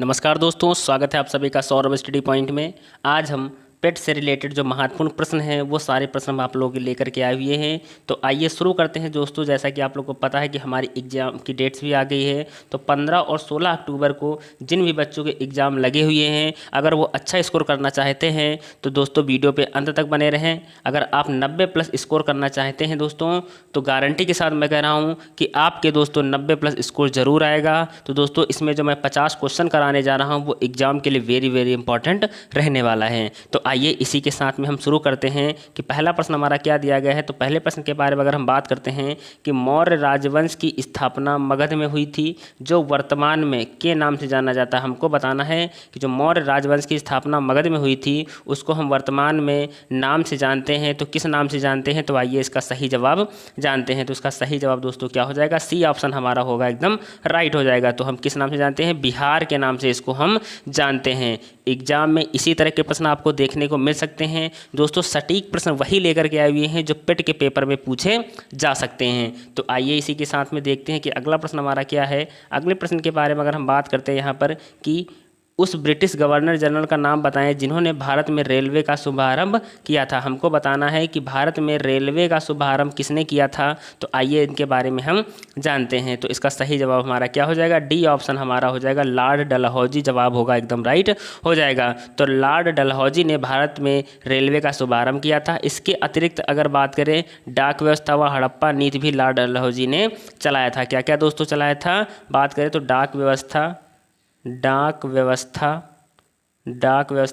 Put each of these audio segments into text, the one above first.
नमस्कार दोस्तों, स्वागत है आप सभी का सौरभ स्टडी पॉइंट में। आज हम पेट से रिलेटेड जो महत्वपूर्ण प्रश्न हैं वो सारे प्रश्न हम आप लोगों के लेकर के आए हुए हैं। तो आइए शुरू करते हैं दोस्तों। जैसा कि आप लोगों को पता है कि हमारी एग्ज़ाम की डेट्स भी आ गई है। तो 15 और 16 अक्टूबर को जिन भी बच्चों के एग्ज़ाम लगे हुए हैं, अगर वो अच्छा स्कोर करना चाहते हैं तो दोस्तों वीडियो पे अंत तक बने रहें। अगर आप 90+ स्कोर करना चाहते हैं दोस्तों, तो गारंटी के साथ मैं कह रहा हूँ कि आपके दोस्तों 90+ स्कोर ज़रूर आएगा। तो दोस्तों इसमें जो मैं 50 क्वेश्चन कराने जा रहा हूँ वो एग्ज़ाम के लिए वेरी वेरी इंपॉर्टेंट रहने वाला है। तो आइए इसी के साथ में हम शुरू करते हैं कि पहला प्रश्न हमारा क्या दिया गया है। तो पहले प्रश्न के बारे में अगर हम बात करते हैं कि मौर्य राजवंश की स्थापना मगध में हुई थी, जो वर्तमान में के नाम से जाना जाता है। हमको बताना है कि जो मौर्य राजवंश की स्थापना मगध में हुई थी उसको हम वर्तमान में नाम से जानते हैं। तो किस नाम से जानते हैं? तो आइए इसका सही जवाब जानते हैं। तो इसका सही जवाब दोस्तों क्या हो जाएगा? सी ऑप्शन हमारा होगा, एकदम राइट हो जाएगा। तो हम किस नाम से जानते हैं? बिहार के नाम से इसको हम जानते हैं। एग्जाम में इसी तरह के प्रश्न आपको देखने को मिल सकते हैं दोस्तों। सटीक प्रश्न वही लेकर के आए हुए हैं जो पेट के पेपर में पूछे जा सकते हैं। तो आइए इसी के साथ में देखते हैं कि अगला प्रश्न हमारा क्या है। अगले प्रश्न के बारे में अगर हम बात करते हैं यहाँ पर कि उस ब्रिटिश गवर्नर जनरल का नाम बताएं जिन्होंने भारत में रेलवे का शुभारंभ किया था। हमको बताना है कि भारत में रेलवे का शुभारंभ किसने किया था। तो आइए इनके बारे में हम जानते हैं। तो इसका सही जवाब हमारा क्या हो जाएगा? डी ऑप्शन हमारा हो जाएगा, लॉर्ड डलहौजी जवाब होगा, एकदम राइट हो जाएगा। तो लॉर्ड डलहौजी ने भारत में रेलवे का शुभारंभ किया था। इसके अतिरिक्त अगर बात करें डाक व्यवस्था व हड़प्पा नीति भी लॉर्ड डलहौजी ने चलाया था। क्या क्या दोस्तों चलाया था? बात करें तो डाक व्यवस्था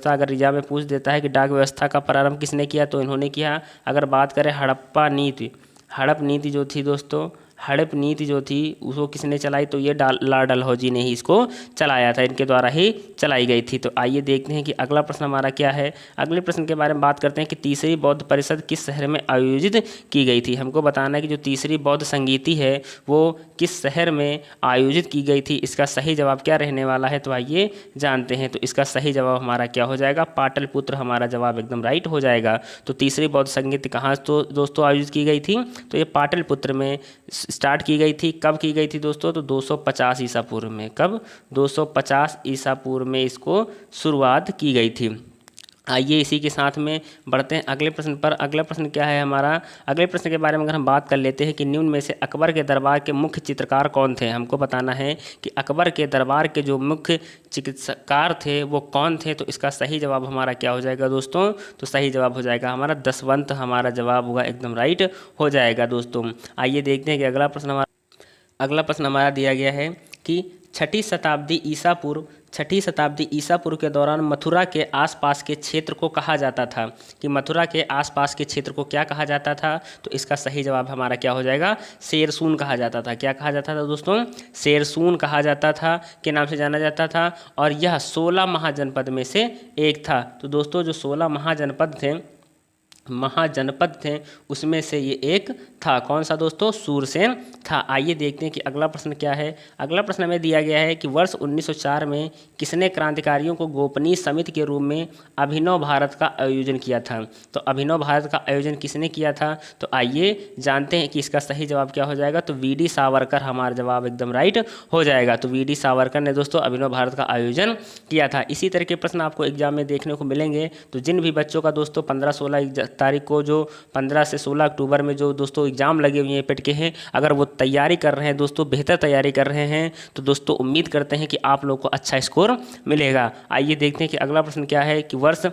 अगर रिजा में पूछ देता है कि डाक व्यवस्था का प्रारंभ किसने किया, तो इन्होंने किया। अगर बात करें हड़प नीति जो थी दोस्तों, हड़प नीति जो थी उसको किसने चलाई? तो ये लॉर्ड डलहौजी ने ही इसको चलाया था, इनके द्वारा ही चलाई गई थी। तो आइए देखते हैं कि अगला प्रश्न हमारा क्या है। अगले प्रश्न के बारे में बात करते हैं कि तीसरी बौद्ध परिषद किस शहर में आयोजित की गई थी। हमको बताना है कि जो तीसरी बौद्ध संगीति है वो किस शहर में आयोजित की गई थी। इसका सही जवाब क्या रहने वाला है? तो आइए जानते हैं। तो इसका सही जवाब हमारा क्या हो जाएगा? पाटलिपुत्र हमारा जवाब एकदम राइट हो जाएगा। तो तीसरी बौद्ध संगीति कहाँ तो दोस्तों आयोजित की गई थी? तो ये पाटलिपुत्र में स्टार्ट की गई थी। कब की गई थी दोस्तों? तो 250 ईसा पूर्व में। कब? 250 ईसा पूर्व में इसको शुरुआत की गई थी। आइए इसी के साथ में बढ़ते हैं अगले प्रश्न पर। अगला प्रश्न क्या है हमारा? अगले प्रश्न के बारे में अगर हम बात कर लेते हैं कि निम्न में से अकबर के दरबार के मुख्य चित्रकार कौन थे। हमको बताना है कि अकबर के दरबार के जो मुख्य चित्रकार थे वो कौन थे। तो इसका सही जवाब हमारा क्या हो जाएगा दोस्तों? तो सही जवाब हो जाएगा हमारा दसवंत हमारा जवाब होगा, एकदम राइट हो जाएगा दोस्तों। आइए देखते हैं कि अगला प्रश्न हमारा दिया गया है कि छठी शताब्दी ईसा पूर्व के दौरान मथुरा के आसपास के क्षेत्र को कहा जाता था। कि मथुरा के आसपास के क्षेत्र को क्या कहा जाता था? तो इसका सही जवाब हमारा क्या हो जाएगा? शेरसून कहा जाता था। क्या कहा जाता था दोस्तों? शेरसून कहा जाता था, के नाम से जाना जाता था। और यह 16 महाजनपद में से एक था। तो दोस्तों जो 16 महाजनपद थे उसमें से ये एक था। कौन सा दोस्तों? सूरसेन था। आइए देखते हैं कि अगला प्रश्न क्या है। अगला प्रश्न हमें दिया गया है कि वर्ष 1904 में किसने क्रांतिकारियों को गोपनीय समिति के रूप में अभिनव भारत का आयोजन किया था। तो अभिनव भारत का आयोजन किसने किया था? तो आइए जानते हैं कि इसका सही जवाब क्या हो जाएगा। तो वी डी सावरकर हमारा जवाब एकदम राइट हो जाएगा। तो वी डी सावरकर ने दोस्तों अभिनव भारत का आयोजन किया था। इसी तरह के प्रश्न आपको एग्जाम में देखने को मिलेंगे। तो जिन भी बच्चों का दोस्तों 15-16 तारीख को, जो 15 से 16 अक्टूबर में जो दोस्तों एग्जाम लगे हुए हैं पेट के हैं, अगर वो तैयारी कर रहे हैं दोस्तों, बेहतर तैयारी कर रहे हैं, तो दोस्तों उम्मीद करते हैं कि आप लोग को अच्छा स्कोर मिलेगा। आइए देखते हैं कि अगला प्रश्न क्या है कि वर्ष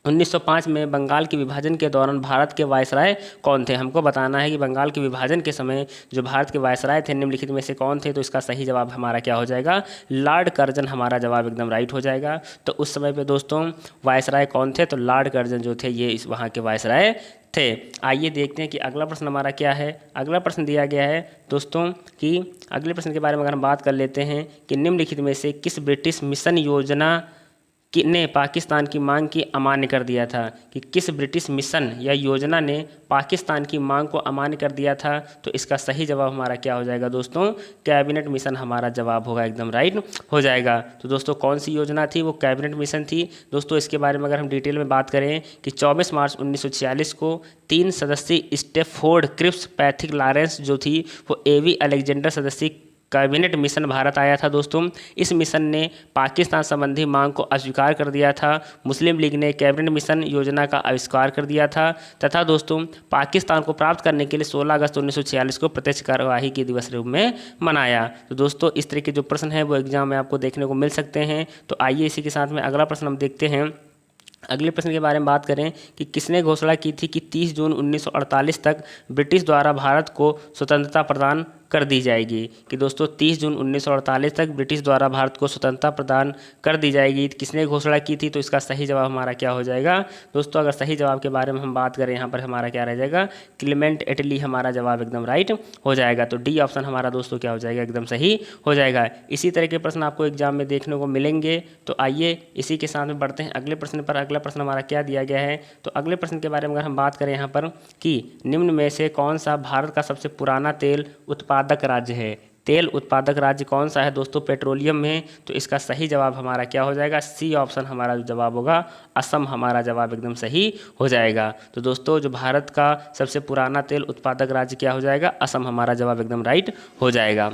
1905 में बंगाल के विभाजन के दौरान भारत के वायसराय कौन थे। हमको बताना है कि बंगाल के विभाजन के समय जो भारत के वायसराय थे निम्नलिखित में से कौन थे। तो इसका सही जवाब हमारा क्या हो जाएगा? लॉर्ड कर्जन हमारा जवाब एकदम राइट हो जाएगा। तो उस समय पे दोस्तों वायसराय कौन थे? तो लॉर्ड कर्जन जो थे ये इस वहाँ के वायसराय थे। आइए देखते हैं कि अगला प्रश्न हमारा क्या है। अगला प्रश्न दिया गया है दोस्तों कि अगले प्रश्न के बारे में अगर हम बात कर लेते हैं कि निम्नलिखित में से किस ब्रिटिश मिशन योजना ने पाकिस्तान की मांग की अमान्य कर दिया था। कि किस ब्रिटिश मिशन या योजना ने पाकिस्तान की मांग को अमान्य कर दिया था। तो इसका सही जवाब हमारा क्या हो जाएगा दोस्तों? कैबिनेट मिशन हमारा जवाब होगा, एकदम राइट हो जाएगा। तो दोस्तों कौन सी योजना थी? वो कैबिनेट मिशन थी दोस्तों। इसके बारे में अगर हम डिटेल में बात करें कि 24 मार्च 1946 को 3 सदस्यीय स्टेफोर्ड क्रिप्स पैथिक लॉरेंस जो थी वो एवी अलेक्जेंडर सदस्यीय कैबिनेट मिशन भारत आया था दोस्तों। इस मिशन ने पाकिस्तान संबंधी मांग को अस्वीकार कर दिया था। मुस्लिम लीग ने कैबिनेट मिशन योजना का आविष्कार कर दिया था तथा दोस्तों पाकिस्तान को प्राप्त करने के लिए 16 अगस्त 1946 को प्रत्यक्ष कार्यवाही के दिवस रूप में मनाया। तो दोस्तों इस तरह के जो प्रश्न है वो एग्जाम में आपको देखने को मिल सकते हैं। तो आइए इसी के साथ में अगला प्रश्न हम देखते हैं। अगले प्रश्न के बारे में बात करें कि किसने घोषणा की थी कि 30 जून 1948 तक ब्रिटिश द्वारा भारत को स्वतंत्रता प्रदान कर दी जाएगी। कि दोस्तों 30 जून 1948 तक ब्रिटिश द्वारा भारत को स्वतंत्रता प्रदान कर दी जाएगी। किसने घोषणा की थी? तो इसका सही जवाब हमारा क्या हो जाएगा दोस्तों? अगर सही जवाब के बारे में हम बात करें यहाँ पर हमारा क्या रह जाएगा? क्लेमेंट एटली हमारा जवाब एकदम राइट हो जाएगा। तो डी ऑप्शन हमारा दोस्तों क्या हो जाएगा? एकदम सही हो जाएगा। इसी तरह के प्रश्न आपको एग्जाम में देखने को मिलेंगे। तो आइए इसी के साथ में बढ़ते हैं अगले प्रश्न पर। अगला प्रश्न हमारा क्या दिया गया है? तो अगले प्रश्न के बारे में अगर हम बात करें यहाँ पर कि निम्न में से कौन सा भारत का सबसे पुराना तेल उत्पादक राज्य है? तेल उत्पादक राज्य कौन सा है दोस्तों पेट्रोलियम में? तो इसका सही जवाब हमारा क्या हो जाएगा? सी ऑप्शन हमारा जो जवाब होगा असम हमारा जवाब एकदम सही हो जाएगा। तो दोस्तों जो भारत का सबसे पुराना तेल उत्पादक राज्य क्या हो जाएगा? असम हमारा जवाब एकदम राइट हो जाएगा।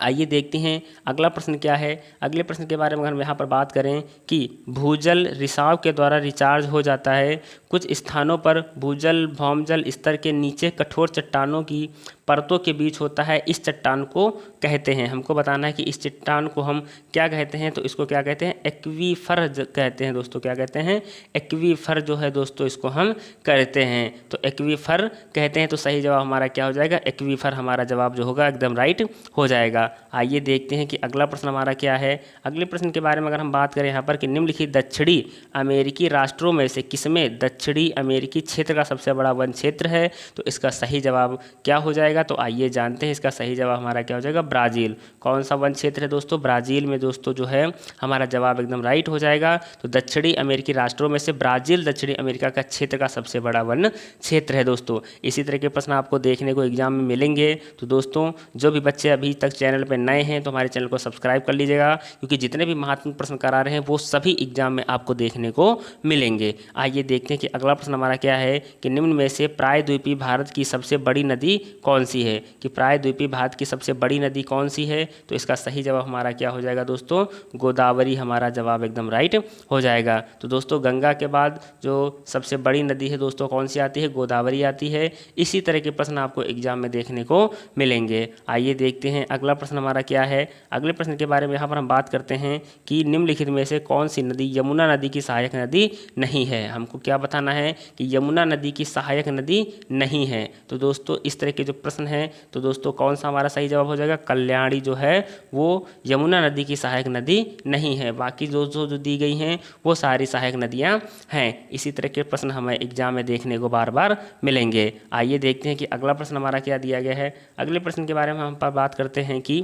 आइए देखते हैं अगला प्रश्न क्या है। अगले प्रश्न के बारे में अगर हम यहाँ पर बात करें कि भूजल रिसाव के द्वारा रिचार्ज हो जाता है। कुछ स्थानों पर भूजल भौमजल स्तर के नीचे कठोर चट्टानों की परतों के बीच होता है। इस चट्टान को कहते हैं, हमको बताना है कि इस चट्टान को हम क्या कहते हैं? तो इसको क्या कहते हैं? एक्वीफर कहते हैं दोस्तों। क्या कहते हैं? एक्वीफर जो है दोस्तों इसको हम कहते हैं। तो एक्वीफर कहते हैं। तो सही जवाब हमारा क्या हो जाएगा? एक्वीफर हमारा जवाब जो होगा एकदम राइट हो जाएगा। आइए देखते हैं कि अगला प्रश्न हमारा क्या है। अगले प्रश्न के बारे में अगर हम बात करें यहाँ पर कि निम्नलिखित दक्षिणी अमेरिकी राष्ट्रों में से किसमें दक्षिणी अमेरिकी क्षेत्र का सबसे बड़ा वन क्षेत्र है? तो इसका सही जवाब क्या हो जाएगा? तो आइए जानते हैं इसका सही जवाब हमारा क्या हो जाएगा? ब्राज़ील। कौन सा वन क्षेत्र है दोस्तों? ब्राज़ील में दोस्तों जो है हमारा जवाब एकदम राइट हो जाएगा। तो दक्षिणी अमेरिकी राष्ट्रों में से ब्राज़ील दक्षिणी अमेरिका का क्षेत्र का सबसे बड़ा वन क्षेत्र है दोस्तों। इसी तरह के प्रश्न आपको देखने को एग्जाम में मिलेंगे। तो दोस्तों जो भी बच्चे अभी तक चैनल पर नए हैं तो हमारे चैनल को सब्सक्राइब कर लीजिएगा, क्योंकि जितने भी महत्वपूर्ण प्रश्न करा रहे हैं वो सभी एग्जाम में आपको देखने को मिलेंगे। आइए देखते हैं कि अगला प्रश्न हमारा क्या है कि निम्न में से प्रायद्वीपीय भारत की सबसे बड़ी नदी कौन सी है? कि प्रायद्वीपीय भारत की सबसे बड़ी नदी कौन सी है? तो इसका सही जवाब हमारा क्या हो जाएगा दोस्तों? गोदावरी हमारा जवाब एकदम राइट हो जाएगा। तो दोस्तों गंगा के बाद जो सबसे बड़ी नदी है दोस्तों कौन सी आती है? गोदावरी आती है। इसी तरह के प्रश्न आपको एग्जाम में देखने को मिलेंगे। आइए देखते हैं अगला प्रश्न हमारा क्या है। अगले प्रश्न के बारे में यहाँ पर हम बात करते हैं कि निम्नलिखित में से कौन सी नदी यमुना नदी की सहायक नदी नहीं है? हमको क्या बताना है कि यमुना नदी की सहायक नदी नहीं है। तो दोस्तों इस तरह के जो प्रश्न हैं तो दोस्तों कौन सा हमारा सही जवाब हो जाएगा? कल्याणी जो है वो यमुना नदी की सहायक नदी नहीं है। बाकी जो दी गई हैं वो सारी सहायक नदियां हैं। इसी तरह के प्रश्न हमें एग्जाम में देखने को बार बार मिलेंगे। आइए देखते हैं कि अगला प्रश्न हमारा क्या दिया गया है। अगले प्रश्न के बारे में हम बात करते हैं कि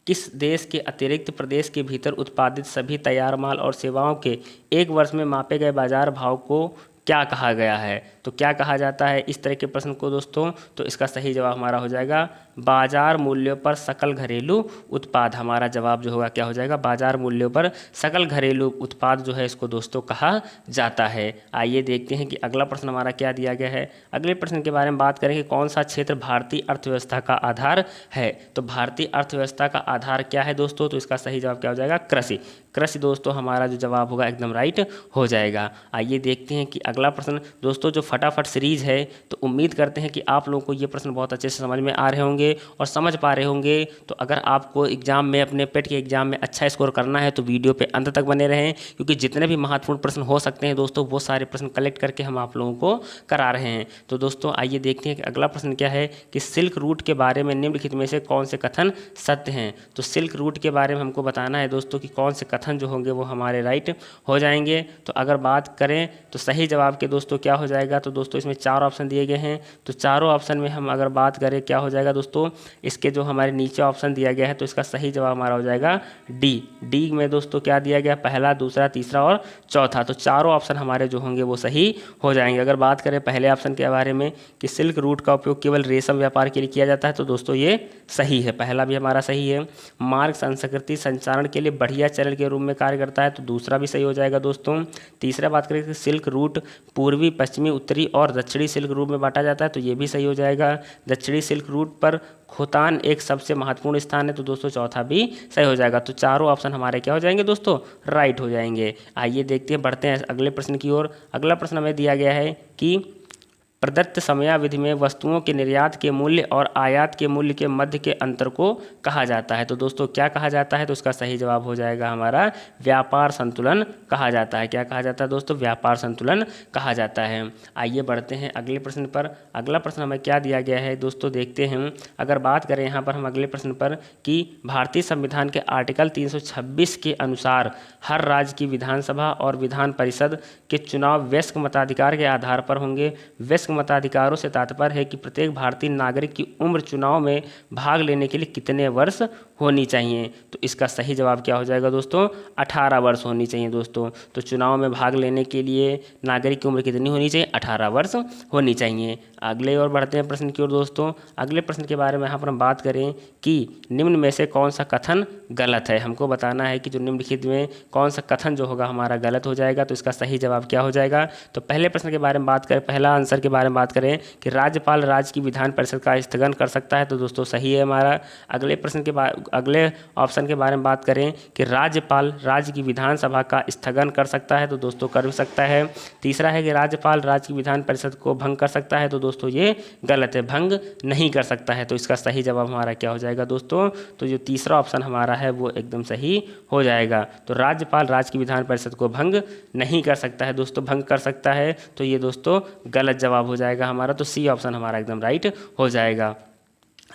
किस देश के अतिरिक्त प्रदेश के भीतर उत्पादित सभी तैयार माल और सेवाओं के एक वर्ष में मापे गए बाजार भाव को क्या कहा गया है? तो क्या कहा जाता है इस तरह के प्रश्न को दोस्तों? तो इसका सही जवाब हमारा हो जाएगा बाजार मूल्यों पर सकल घरेलू उत्पाद। हमारा जवाब जो होगा क्या हो जाएगा? बाजार मूल्यों पर सकल घरेलू उत्पाद जो है इसको दोस्तों कहा जाता है। आइए देखते हैं कि अगला प्रश्न हमारा क्या दिया गया है। अगले प्रश्न के बारे में बात करें कि कौन सा क्षेत्र भारतीय अर्थव्यवस्था का आधार है? तो भारतीय अर्थव्यवस्था का आधार क्या है दोस्तों? तो इसका सही जवाब क्या हो जाएगा? कृषि। कृषि दोस्तों हमारा जो जवाब होगा एकदम राइट हो जाएगा। आइए देखते हैं कि अगला प्रश्न दोस्तों जो फटाफट सीरीज है, तो उम्मीद करते हैं कि आप लोगों को ये प्रश्न बहुत अच्छे से समझ में आ रहे होंगे और समझ पा रहे होंगे। तो अगर आपको एग्जाम में अपने पेट के एग्जाम में अच्छा स्कोर करना है तो वीडियो पे अंत तक बने रहें, क्योंकि जितने भी महत्वपूर्ण प्रश्न हो सकते हैं दोस्तों वो सारे प्रश्न कलेक्ट करके हम आप लोगों को करा रहे हैं। तो दोस्तों आइए देखते हैं कि अगला प्रश्न क्या है कि सिल्क रूट के बारे में निम्नलिखित में से कौन से कथन सत्य हैं? तो सिल्क रूट के बारे में हमको बताना है दोस्तों कि कौन से कथन जो होंगे वो हमारे राइट हो जाएंगे। तो अगर बात करें तो सही जवाब के दोस्तों क्या हो जाएगा? तो दोस्तों इसमें 4 ऑप्शन दिए गए हैं। तो चारों ऑप्शन में हम अगर बात करें क्या हो जाएगा दोस्तों? इसके जो हमारे नीचे ऑप्शन दिया गया है तो इसका सही जवाब हमारा हो जाएगा डी। डी में दोस्तों क्या दिया गया? पहला, दूसरा, तीसरा और चौथा। तो चारों ऑप्शन हमारे जो होंगे वो सही हो जाएंगे। अगर बात करें पहले ऑप्शन के बारे में कि सिल्क रूट का उपयोग केवल रेशम व्यापार के लिए किया जाता है, तो दोस्तों ये सही है, पहला भी हमारा सही है। मार्ग संस्कृति संचारण के लिए बढ़िया चैनल के रूप में कार्य करता है, तो दूसरा भी सही हो जाएगा दोस्तों। तीसरा बात करें कि सिल्क रूट पूर्वी, पश्चिमी, उत्तरी उत्तरी और दक्षिणी सिल्क रूट में बांटा जाता है, तो ये भी सही हो जाएगा। दक्षिणी सिल्क रूट पर खोतान एक सबसे महत्वपूर्ण स्थान है, तो दोस्तों चौथा भी सही हो जाएगा। तो चारों ऑप्शन हमारे क्या हो जाएंगे दोस्तों, राइट हो जाएंगे। आइए देखते हैं, बढ़ते हैं अगले प्रश्न की ओर। अगला प्रश्न हमें दिया गया है कि प्रदत्त समयावधि में वस्तुओं के निर्यात के मूल्य और आयात के मूल्य के मध्य के अंतर को कहा जाता है। तो दोस्तों क्या कहा जाता है, तो इसका सही जवाब हो जाएगा हमारा व्यापार संतुलन कहा जाता है। क्या कहा जाता है दोस्तों, व्यापार संतुलन कहा जाता है। आइए बढ़ते हैं अगले प्रश्न पर। अगला प्रश्न हमें क्या दिया गया है दोस्तों, देखते हैं। अगर बात करें यहाँ पर हम अगले प्रश्न पर कि भारतीय संविधान के आर्टिकल 326 के अनुसार हर राज्य की विधानसभा और विधान परिषद के चुनाव वयस्क मताधिकार के आधार पर होंगे। वयस्क मताधिकारों से तात्पर्य है कि प्रत्येक भारतीय नागरिक की उम्र चुनाव में भाग लेने के लिए कितने वर्ष होनी चाहिए। तो इसका सही जवाब क्या हो जाएगा दोस्तों, 18 वर्ष होनी चाहिए दोस्तों। तो चुनाव में भाग लेने के लिए नागरिक की उम्र कितनी होनी चाहिए, 18 वर्ष होनी चाहिए। अगले और बढ़ते हैं प्रश्न की ओर दोस्तों। अगले प्रश्न के बारे में यहाँ पर हम बात करें कि निम्न में से कौन सा कथन गलत है। हमको बताना है कि जो निम्नलिखित में कौन सा कथन जो होगा हमारा गलत हो जाएगा। तो इसका सही जवाब क्या हो जाएगा। तो पहले प्रश्न के बारे में बात करें, पहला आंसर के बारे में बात करें कि राज्यपाल राज्य की विधान परिषद का स्थगन कर सकता है, तो दोस्तों सही है हमारा। अगले प्रश्न के बाद अगले ऑप्शन के बारे में बात करें कि राज्यपाल राज्य की विधानसभा का स्थगन कर सकता है, तो दोस्तों कर भी सकता है। तीसरा है कि राज्यपाल राज्य की विधान परिषद को भंग कर सकता है, तो दोस्तों ये गलत है, भंग नहीं कर सकता है। तो इसका सही जवाब हमारा क्या हो जाएगा दोस्तों, तो जो तीसरा ऑप्शन हमारा है वो एकदम सही हो जाएगा। तो राज्यपाल राज्य की विधान परिषद को भंग नहीं कर सकता है दोस्तों, भंग कर सकता है तो ये दोस्तों गलत जवाब हो जाएगा हमारा। तो सी ऑप्शन हमारा एकदम राइट हो जाएगा।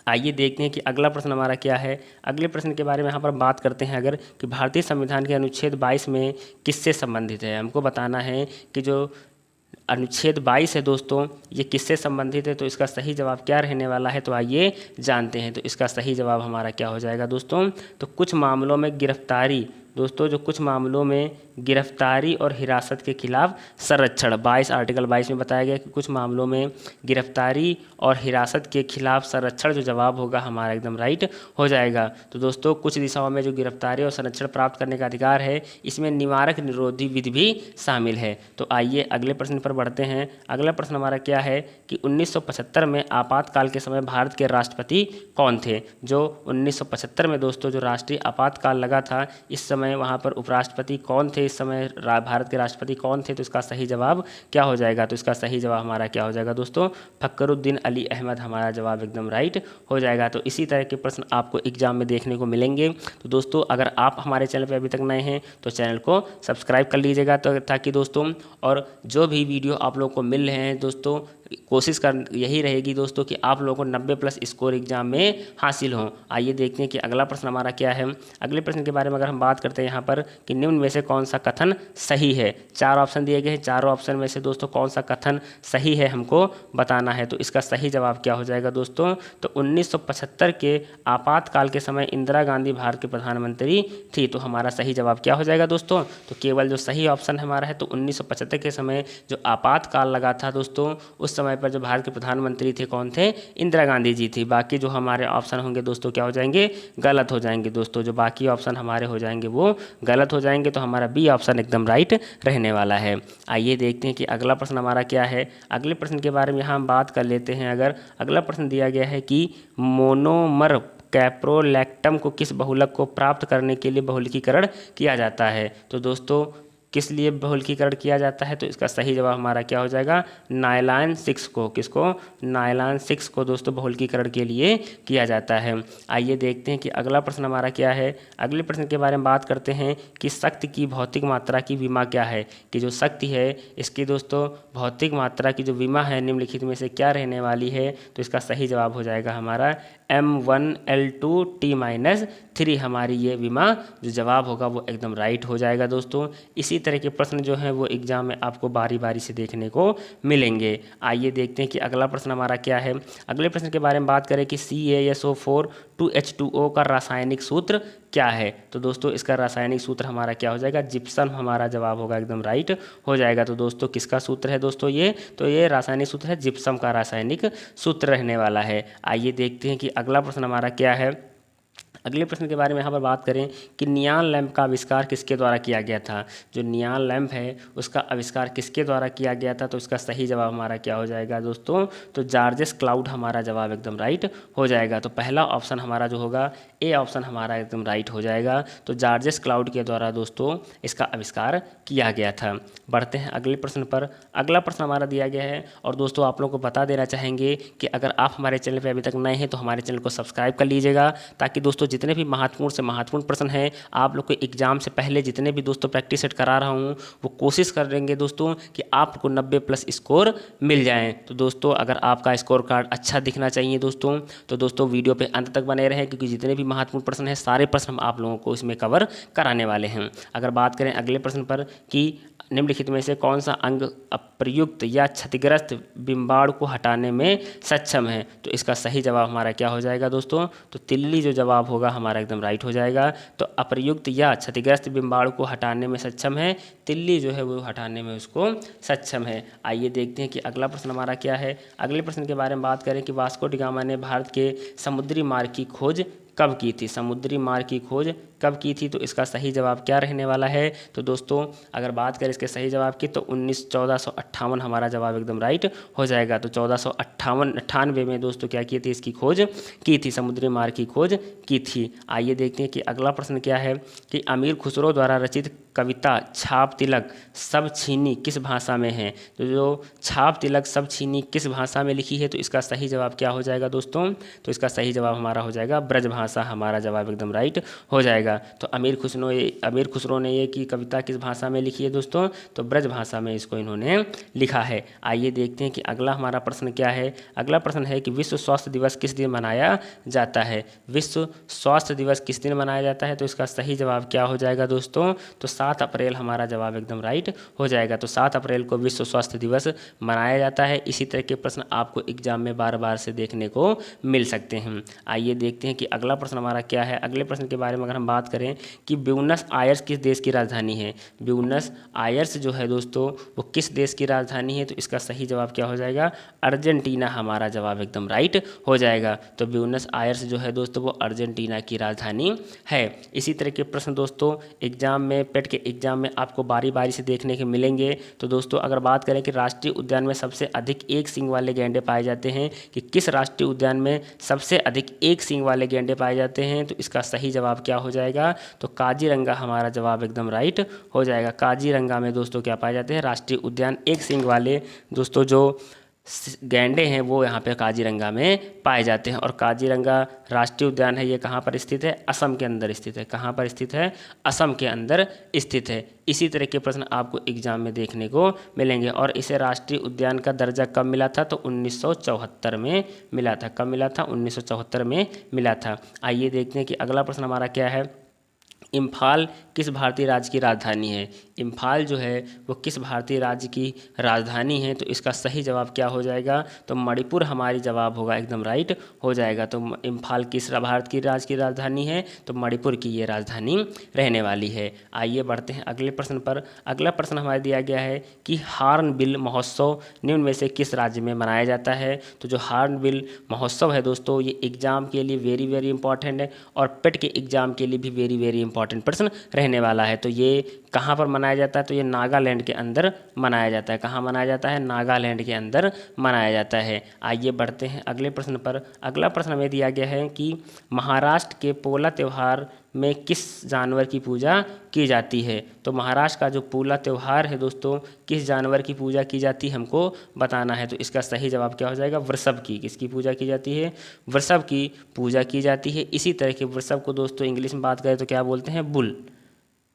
आइए देखते हैं कि अगला प्रश्न हमारा क्या है। अगले प्रश्न के बारे में यहाँ पर बात करते हैं अगर कि भारतीय संविधान के अनुच्छेद 22 में किससे संबंधित है। हमको बताना है कि जो अनुच्छेद 22 है दोस्तों ये किससे संबंधित है। तो इसका सही जवाब क्या रहने वाला है, तो आइए जानते हैं। तो इसका सही जवाब हमारा क्या हो जाएगा दोस्तों, तो कुछ मामलों में गिरफ्तारी दोस्तों, जो कुछ मामलों में गिरफ्तारी और हिरासत के खिलाफ संरक्षण, आर्टिकल 22 में बताया गया कि कुछ मामलों में गिरफ्तारी और हिरासत के खिलाफ संरक्षण जो जवाब होगा हमारा एकदम राइट हो जाएगा। तो दोस्तों कुछ दिशाओं में जो गिरफ्तारी और संरक्षण प्राप्त करने का अधिकार है इसमें निवारक निरोधी विधि भी शामिल है। तो आइए अगले प्रश्न पर बढ़ते हैं। अगला प्रश्न हमारा क्या है कि 1975 में आपातकाल के समय भारत के राष्ट्रपति कौन थे। जो 1975 में दोस्तों जो राष्ट्रीय आपातकाल लगा था इस समय वहाँ पर उपराष्ट्रपति कौन थे, इस समय भारत के राष्ट्रपति कौन थे। तो इसका सही जवाब क्या हो जाएगा, तो इसका सही जवाब हमारा क्या हो जाएगा दोस्तों, फखरुद्दीन अली अहमद हमारा जवाब एकदम राइट हो जाएगा। तो इसी तरह के प्रश्न आपको एग्जाम में देखने को मिलेंगे। तो दोस्तों अगर आप हमारे चैनल पर अभी तक नए हैं तो चैनल को सब्सक्राइब कर लीजिएगा, तो ताकि दोस्तों और जो भी वीडियो आप लोगों को मिल रहे हैं दोस्तों कोशिश कर यही रहेगी दोस्तों कि आप लोगों को 90+ स्कोर एग्जाम में हासिल हो। आइए देखते हैं कि अगला प्रश्न हमारा क्या है। अगले प्रश्न के बारे में अगर हम बात करते हैं यहाँ पर कि निम्न में से कौन सा कथन सही है। 4 ऑप्शन दिए गए हैं, चारों ऑप्शन में से दोस्तों कौन सा कथन सही है हमको बताना है। तो इसका सही जवाब क्या हो जाएगा दोस्तों, तो 1975 के आपातकाल के समय इंदिरा गांधी भारत के प्रधानमंत्री थी। तो हमारा सही जवाब क्या हो जाएगा दोस्तों, तो केवल जो सही ऑप्शन हमारा है तो 1975 के समय जो आपातकाल लगा था दोस्तों उस समय पर जो भारत के प्रधानमंत्री थे कौन थे, इंदिरा गांधी जी थी। बाकी जो हमारे ऑप्शन होंगे दोस्तों क्या हो जाएंगे, गलत हो जाएंगे दोस्तों। जो बाकी ऑप्शन हमारे हो जाएंगे वो गलत हो जाएंगे। तो हमारा बी ऑप्शन एकदम राइट रहने वाला है। आइए देखते हैं कि अगला प्रश्न हमारा क्या है। अगले प्रश्न के बारे में यहाँ हम बात कर लेते हैं। अगर अगला प्रश्न दिया गया है कि मोनोमर कैप्रोलैक्टम को किस बहुलक को प्राप्त करने के लिए बहुलकीकरण किया जाता है। तो दोस्तों किस लिए बहुलकीकरण किया जाता है, तो इसका सही जवाब हमारा क्या हो जाएगा, नायलॉन 6 को, किसको, नायलॉन 6 को दोस्तों बहुलकीकरण के लिए किया जाता है। आइए देखते हैं कि अगला प्रश्न हमारा क्या है। अगले प्रश्न के बारे में बात करते हैं कि शक्ति की भौतिक मात्रा की विमा क्या है। कि जो शक्ति है इसकी दोस्तों भौतिक मात्रा की जो विमा है निम्नलिखित में से क्या रहने वाली है। तो इसका सही जवाब हो जाएगा हमारा M1L2T-3 हमारी ये विमा जो जवाब होगा वो एकदम राइट हो जाएगा दोस्तों। इसी तरह के प्रश्न जो हैं वो एग्जाम में आपको बारी बारी से देखने को मिलेंगे। आइए देखते हैं कि अगला प्रश्न हमारा क्या है। अगले प्रश्न के बारे में बात करें कि CaSO4 2H2O का रासायनिक सूत्र क्या है। तो दोस्तों इसका रासायनिक सूत्र हमारा क्या हो जाएगा, जिप्सम हमारा जवाब होगा एकदम राइट हो जाएगा। तो दोस्तों किसका सूत्र है दोस्तों ये, तो ये रासायनिक सूत्र है जिप्सम का रासायनिक सूत्र रहने वाला है। आइए देखते हैं कि अगला प्रश्न हमारा क्या है। अगले प्रश्न के बारे में यहाँ पर बात करें कि नियॉन लैंप का आविष्कार किसके द्वारा किया गया था। जो नियॉन लैंप है उसका आविष्कार किसके द्वारा किया गया था, तो इसका सही जवाब हमारा क्या हो जाएगा दोस्तों, तो जॉर्जेस क्लाउड हमारा जवाब एकदम राइट हो जाएगा। तो पहला ऑप्शन हमारा जो होगा ए ऑप्शन हमारा एकदम राइट हो जाएगा। तो जॉर्जेस क्लाउड के द्वारा दोस्तों इसका आविष्कार किया गया था। बढ़ते हैं अगले प्रश्न पर। अगला प्रश्न हमारा दिया गया है और दोस्तों आप लोगों को बता देना चाहेंगे कि अगर आप हमारे चैनल पर अभी तक नए हैं तो हमारे चैनल को सब्सक्राइब कर लीजिएगा, ताकि दोस्तों जितने भी महत्वपूर्ण से महत्वपूर्ण प्रश्न हैं आप लोग को एग्जाम से पहले जितने भी दोस्तों प्रैक्टिस सेट करा रहा हूँ वो कोशिश करेंगे दोस्तों कि आपको 90+ स्कोर मिल जाएं। तो दोस्तों अगर आपका स्कोर कार्ड अच्छा दिखना चाहिए दोस्तों, तो दोस्तों वीडियो पे अंत तक बने रहें, क्योंकि जितने भी महत्वपूर्ण प्रश्न हैं सारे प्रश्न हम आप लोगों को इसमें कवर कराने वाले हैं। अगर बात करें अगले प्रश्न पर कि निम्नलिखित में से कौन सा अंग अप्रयुक्त या क्षतिग्रस्त बिंबाणु को हटाने में सक्षम है, तो इसका सही जवाब हमारा क्या हो जाएगा दोस्तों, तो तिल्ली जो जवाब होगा हमारा एकदम राइट हो जाएगा। तो अप्रयुक्त या क्षतिग्रस्त बिंबाणु को हटाने में सक्षम है, तिल्ली जो है वो हटाने में उसको सक्षम है। आइए देखते हैं कि अगला प्रश्न हमारा क्या है। अगले प्रश्न के बारे में बात करें कि वास्को डी गामा ने भारत के समुद्री मार्ग की खोज कब की थी। समुद्री मार्ग की खोज कब की थी, तो इसका सही जवाब क्या रहने वाला है, तो दोस्तों अगर बात करें इसके सही जवाब की तो 1458 हमारा जवाब एकदम राइट हो जाएगा। तो 1498 में दोस्तों क्या की थी, इसकी खोज की थी, समुद्री मार्ग की खोज की थी। आइए देखते हैं कि अगला प्रश्न क्या है कि अमीर खुसरो द्वारा रचित कविता छाप तिलक सब छीनी किस भाषा में है। तो जो छाप तिलक सब छीनी किस भाषा में लिखी है, तो इसका सही जवाब क्या हो जाएगा दोस्तों, तो इसका सही जवाब हमारा हो जाएगा ब्रज भाषा, हमारा जवाब एकदम राइट हो जाएगा। तो अमीर खुसरो ने ये की कविता किस भाषा में लिखी है दोस्तों, तो ब्रज भाषा में इसको इन्होंने लिखा है। आइए देखते हैं कि अगला हमारा प्रश्न क्या है। अगला प्रश्न है कि विश्व स्वास्थ्य दिवस किस दिन मनाया जाता है। विश्व स्वास्थ्य दिवस किस दिन मनाया जाता है, तो इसका सही जवाब क्या हो जाएगा दोस्तों, तो 7 अप्रैल हमारा जवाब एकदम राइट हो जाएगा। तो 7 अप्रैल को विश्व स्वास्थ्य दिवस मनाया जाता है। इसी तरह के प्रश्न आपको एग्जाम में बार बार से देखने को मिल सकते हैं। आइए देखते हैं कि अगला प्रश्न हमारा क्या है। अगले प्रश्न के बारे में अगर हम बात करें कि ब्यूनस आयर्स किस देश की राजधानी है। ब्यूनस आयर्स जो है दोस्तों वो किस देश की राजधानी है, तो इसका सही जवाब क्या हो जाएगा, अर्जेंटीना हमारा जवाब एकदम राइट हो जाएगा। तो ब्यूनस आयर्स जो है दोस्तों वो अर्जेंटीना की राजधानी है। इसी तरह के प्रश्न दोस्तों एग्जाम में पेट के एग्जाम में आपको बारी बारी से देखने के मिलेंगे। तो दोस्तों अगर बात करें कि राष्ट्रीय उद्यान में सबसे अधिक एक सींग वाले गैंडे पाए जाते हैं, कि किस राष्ट्रीय उद्यान में सबसे अधिक एक सींग वाले गैंडे पाए जाते हैं, तो इसका सही जवाब क्या हो जाएगा, तो काजीरंगा हमारा जवाब एकदम राइट हो जाएगा। काजीरंगा में दोस्तों क्या पाए जाते हैं, राष्ट्रीय उद्यान एक सींग वाले दोस्तों जो गैंडे हैं वो यहाँ पे काजीरंगा में पाए जाते हैं। और काजीरंगा राष्ट्रीय उद्यान है, ये कहाँ पर स्थित है, असम के अंदर स्थित है। कहाँ पर स्थित है, असम के अंदर स्थित है। इसी तरह के प्रश्न आपको एग्जाम में देखने को मिलेंगे। और इसे राष्ट्रीय उद्यान का दर्जा कब मिला था, तो 1974 में मिला था। कब मिला था, 1974 में मिला था। आइए देखते हैं कि अगला प्रश्न हमारा क्या है। इम्फाल किस भारतीय राज्य की राजधानी है। इम्फाल जो है वो किस भारतीय राज्य की राजधानी है, तो इसका सही जवाब क्या हो जाएगा, तो मणिपुर हमारी जवाब होगा एकदम राइट हो जाएगा। तो इम्फाल किस भारत की राज्य की राजधानी है, तो मणिपुर की ये राजधानी रहने वाली है। आइए बढ़ते हैं अगले प्रश्न पर। अगला प्रश्न हमारे दिया गया है कि हॉर्नबिल महोत्सव निम्न में से किस राज्य में मनाया जाता है। तो जो हॉर्नबिल महोत्सव है दोस्तों ये एग्जाम के लिए वेरी वेरी इंपॉर्टेंट है, और पेट के एग्जाम के लिए भी वेरी वेरी इंपॉर्टेंट प्रश्न रहने वाला है। तो ये कहाँ पर मनाया जाता है, तो ये नागालैंड के अंदर मनाया जाता है। कहाँ मनाया जाता है, नागालैंड के अंदर मनाया जाता है। आइए बढ़ते हैं अगले प्रश्न पर। अगला प्रश्न हमें दिया गया है कि महाराष्ट्र के पोला त्यौहार में किस जानवर की पूजा की जाती है। तो महाराष्ट्र का जो पोला त्यौहार है दोस्तों किस जानवर की पूजा की जाती है हमको बताना है। तो इसका सही जवाब क्या हो जाएगा, वृषभ की। किसकी पूजा की जाती है, वृषभ की पूजा की जाती है। इसी तरह के वृषभ को दोस्तों इंग्लिश में बात करें तो क्या बोलते हैं, बुल।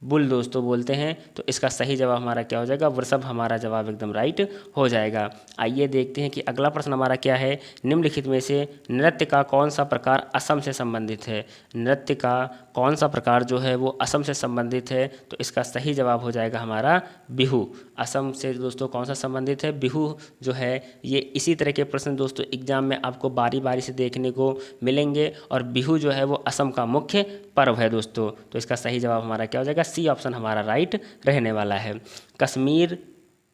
बुल दोस्तों बोलते हैं। तो इसका सही जवाब हमारा क्या हो जाएगा, वृषभ हमारा जवाब एकदम राइट हो जाएगा। आइए देखते हैं कि अगला प्रश्न हमारा क्या है। निम्नलिखित में से नृत्य का कौन सा प्रकार असम से संबंधित है। नृत्य का कौन सा प्रकार जो है वो असम से संबंधित है, तो इसका सही जवाब हो जाएगा हमारा बिहू। असम से दोस्तों कौन सा संबंधित है, बिहू जो है ये। इसी तरह के प्रश्न दोस्तों एग्जाम में आपको बारी बारी से देखने को मिलेंगे, और बिहू जो है वो असम का मुख्य पर्व है दोस्तों। तो इसका सही जवाब हमारा क्या हो जाएगा, सी ऑप्शन हमारा राइट रहने वाला है। कश्मीर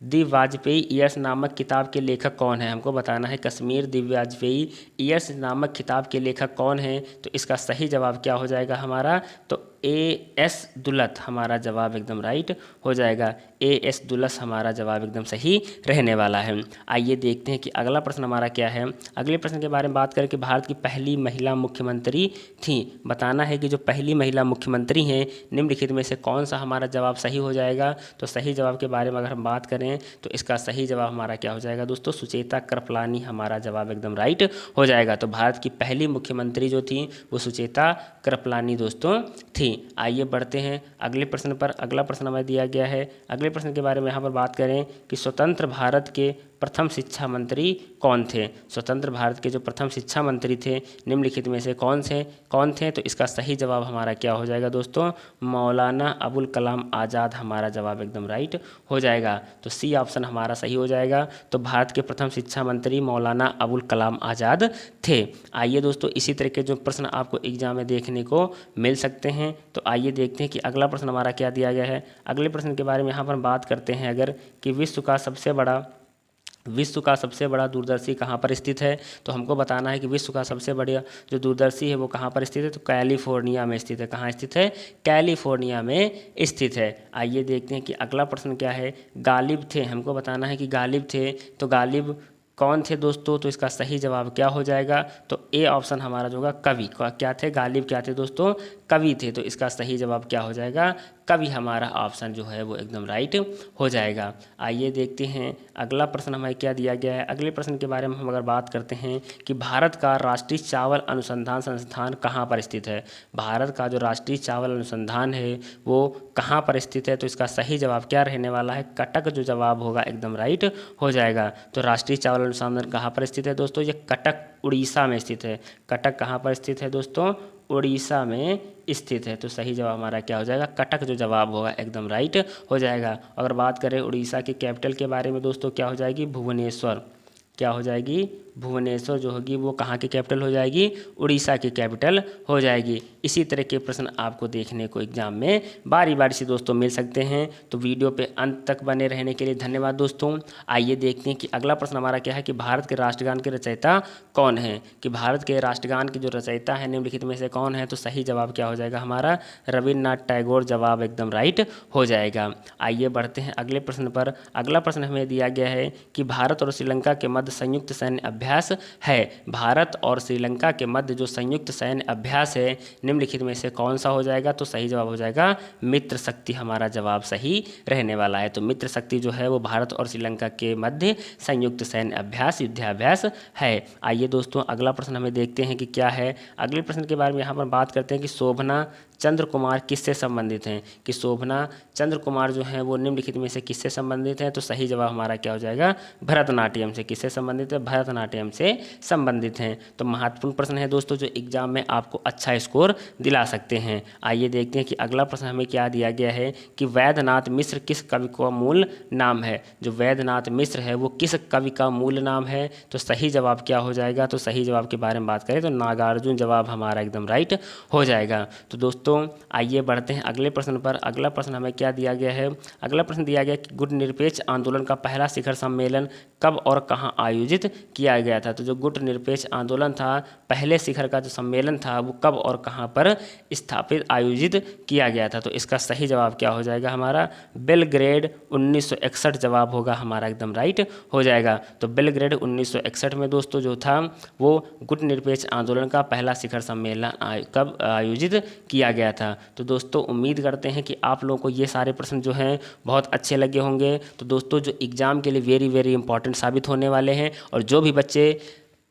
दी वाजपेयी ईयर्स नामक किताब के लेखक कौन है? हमको बताना है कश्मीर दी वाजपेयी ईयर्स नामक किताब के लेखक कौन है? तो इसका सही जवाब क्या हो जाएगा हमारा? तो A.S. दुलत हमारा जवाब एकदम राइट हो जाएगा। A.S. दुलत हमारा जवाब एकदम सही रहने वाला है। आइए देखते हैं कि अगला प्रश्न हमारा क्या है। अगले प्रश्न के बारे में बात करें कि भारत की पहली महिला मुख्यमंत्री थी। बताना है कि जो पहली महिला मुख्यमंत्री हैं निम्नलिखित में से कौन सा हमारा जवाब सही हो जाएगा? तो सही जवाब के बारे में अगर हम बात करें तो इसका सही जवाब हमारा क्या हो जाएगा दोस्तों? सुचेता कृपलानी हमारा जवाब एकदम राइट हो जाएगा। तो भारत की पहली मुख्यमंत्री जो थी वो सुचेता कृपलानी दोस्तों थी। आइए बढ़ते हैं अगले प्रश्न पर। अगला प्रश्न हमें दिया गया है। अगले प्रश्न के बारे में यहाँ पर बात करें कि स्वतंत्र भारत के प्रथम शिक्षा मंत्री कौन थे? स्वतंत्र भारत के जो प्रथम शिक्षा मंत्री थे निम्नलिखित में से कौन थे? तो इसका सही जवाब हमारा क्या हो जाएगा दोस्तों? मौलाना अबुल कलाम आज़ाद हमारा जवाब एकदम राइट हो जाएगा। तो सी ऑप्शन हमारा सही हो जाएगा। तो भारत के प्रथम शिक्षा मंत्री मौलाना अबुल कलाम आज़ाद थे। आइए दोस्तों इसी तरह के जो प्रश्न आपको एग्जाम में देखने को मिल सकते हैं। तो आइए देखते हैं कि अगला प्रश्न हमारा क्या दिया गया है। अगले प्रश्न के बारे में यहाँ पर बात करते हैं अगर कि विश्व का सबसे बड़ा दूरदर्शी कहाँ पर स्थित है? तो हमको बताना है कि विश्व का सबसे बड़ा जो दूरदर्शी है वो कहाँ पर स्थित है? तो कैलिफोर्निया में स्थित है। कहाँ स्थित है? कैलिफोर्निया में स्थित है। आइए देखते हैं कि अगला प्रश्न क्या है। गालिब थे, हमको बताना है कि गालिब थे। तो गालिब कौन थे दोस्तों? तो इसका सही जवाब क्या हो जाएगा? तो ए ऑप्शन हमारा जो होगा कवि। क्या थे? गालिब क्या थे दोस्तों? कवि थे। तो इसका सही जवाब क्या हो जाएगा? कवि हमारा ऑप्शन जो है वो एकदम राइट हो जाएगा। आइए देखते हैं अगला प्रश्न हमें क्या दिया गया है। अगले प्रश्न के बारे में हम अगर बात करते हैं कि भारत का राष्ट्रीय चावल अनुसंधान संस्थान कहाँ पर स्थित है? भारत का जो राष्ट्रीय चावल अनुसंधान है वो कहाँ पर स्थित है? तो इसका सही जवाब क्या रहने वाला है? कटक जो जवाब होगा एकदम राइट हो जाएगा। तो राष्ट्रीय चावल अनुसंधान कहाँ पर स्थित है दोस्तों? ये कटक उड़ीसा में स्थित है। कटक कहाँ पर स्थित है दोस्तों? उड़ीसा में स्थित है। तो सही जवाब हमारा क्या हो जाएगा? कटक जो जवाब होगा एकदम राइट हो जाएगा। अगर बात करें उड़ीसा की कैपिटल के बारे में दोस्तों क्या हो जाएगी? भुवनेश्वर। क्या हो जाएगी? भुवनेश्वर जो होगी वो कहाँ की कैपिटल हो जाएगी? उड़ीसा की कैपिटल हो जाएगी। इसी तरह के प्रश्न आपको देखने को एग्जाम में बारी बारी से दोस्तों मिल सकते हैं। तो वीडियो पे अंत तक बने रहने के लिए धन्यवाद दोस्तों। आइए देखते हैं कि अगला प्रश्न हमारा क्या है कि भारत के राष्ट्रगान के रचयिता कौन है? कि भारत के राष्ट्रगान के जो रचयिता है निम्नलिखित में से कौन है? तो सही जवाब क्या हो जाएगा हमारा? रविन्द्रनाथ टैगोर जवाब एकदम राइट हो जाएगा। आइए बढ़ते हैं अगले प्रश्न पर। अगला प्रश्न हमें दिया गया है कि भारत और श्रीलंका के मध्य संयुक्त सैन्य अभ्यास है। भारत और श्रीलंका के मध्य जो संयुक्त सैन्य अभ्यास है निम्नलिखित में से कौन सा हो जाएगा? तो सही जवाब हो जाएगा मित्र शक्ति हमारा जवाब सही रहने वाला है। तो मित्र शक्ति जो है वो भारत और श्रीलंका के मध्य संयुक्त सैन्य अभ्यास युद्धाभ्यास है। आइए दोस्तों अगला प्रश्न हमें देखते हैं कि क्या है। अगले प्रश्न के बारे में यहाँ पर बात करते हैं कि शोभना चंद्र कुमार किससे संबंधित हैं? कि शोभना चंद्र कुमार जो हैं वो निम्नलिखित में से किससे संबंधित हैं? तो सही जवाब हमारा क्या हो जाएगा? भरतनाट्यम से। किससे संबंधित है? भरतनाट्यम से संबंधित हैं। तो महत्वपूर्ण प्रश्न है दोस्तों जो एग्जाम में आपको अच्छा स्कोर दिला सकते हैं। आइए देखते हैं कि अगला प्रश्न हमें क्या दिया गया है कि वैद्यनाथ मिश्र किस कवि का मूल नाम है? जो वैद्यनाथ मिश्र है वो किस कवि का मूल नाम है? तो सही जवाब क्या हो जाएगा? तो सही जवाब के बारे में बात करें तो नागार्जुन जवाब हमारा एकदम राइट हो जाएगा। तो दोस्तों आइए बढ़ते हैं अगले प्रश्न पर। अगला प्रश्न हमें क्या दिया गया है? अगला प्रश्न दिया गया कि गुट निरपेक्ष आंदोलन का पहला शिखर सम्मेलन कब और कहां आयोजित किया गया था? तो जो गुट निरपेक्ष आंदोलन था पहले शिखर का जो सम्मेलन था वो कब और कहां पर स्थापित आयोजित किया गया था? तो इसका सही जवाब क्या हो जाएगा हमारा? बेलग्रेड 1961 जवाब होगा हमारा एकदम राइट हो जाएगा। तो बेलग्रेड 1961 में दोस्तों जो था वो गुट निरपेक्ष आंदोलन का पहला शिखर सम्मेलन कब आयोजित किया गया था। तो दोस्तों उम्मीद करते हैं कि आप लोगों को ये सारे प्रश्न जो हैं बहुत अच्छे लगे होंगे। तो दोस्तों जो एग्ज़ाम के लिए वेरी वेरी इंपॉर्टेंट साबित होने वाले हैं और जो भी बच्चे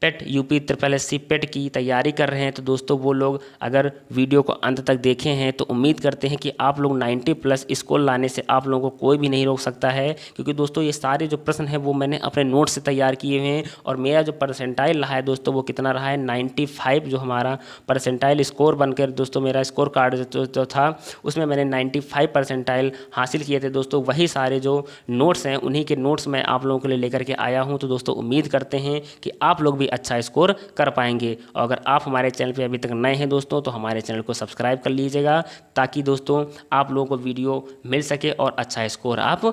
पेट यूपी SSC पेट की तैयारी कर रहे हैं तो दोस्तों वो लोग अगर वीडियो को अंत तक देखे हैं तो उम्मीद करते हैं कि आप लोग 90+ स्कोर लाने से आप लोगों को कोई भी नहीं रोक सकता है। क्योंकि दोस्तों ये सारे जो प्रश्न हैं वो मैंने अपने नोट से तैयार किए हुए हैं और मेरा जो परसेंटाइल रहा है दोस्तों वो कितना रहा है? 95 जो हमारा परसेंटाइल स्कोर बनकर दोस्तों मेरा स्कोर कार्ड जो था उसमें मैंने 95 परसेंटाइल हासिल किए थे दोस्तों। वही सारे जो नोट्स हैं उन्हीं के नोट्स मैं आप लोगों के लिए लेकर के आया हूँ। तो दोस्तों उम्मीद करते हैं कि आप लोग भी अच्छा स्कोर कर पाएंगे। और अगर आप हमारे चैनल पे अभी तक नए हैं दोस्तों तो हमारे चैनल को सब्सक्राइब कर लीजिएगा ताकि दोस्तों आप लोगों को वीडियो मिल सके और अच्छा स्कोर आप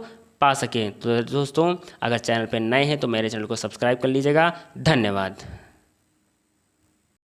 पा सकें। तो दोस्तों, अगर चैनल पर नए हैं तो मेरे चैनल को सब्सक्राइब कर लीजिएगा। धन्यवाद।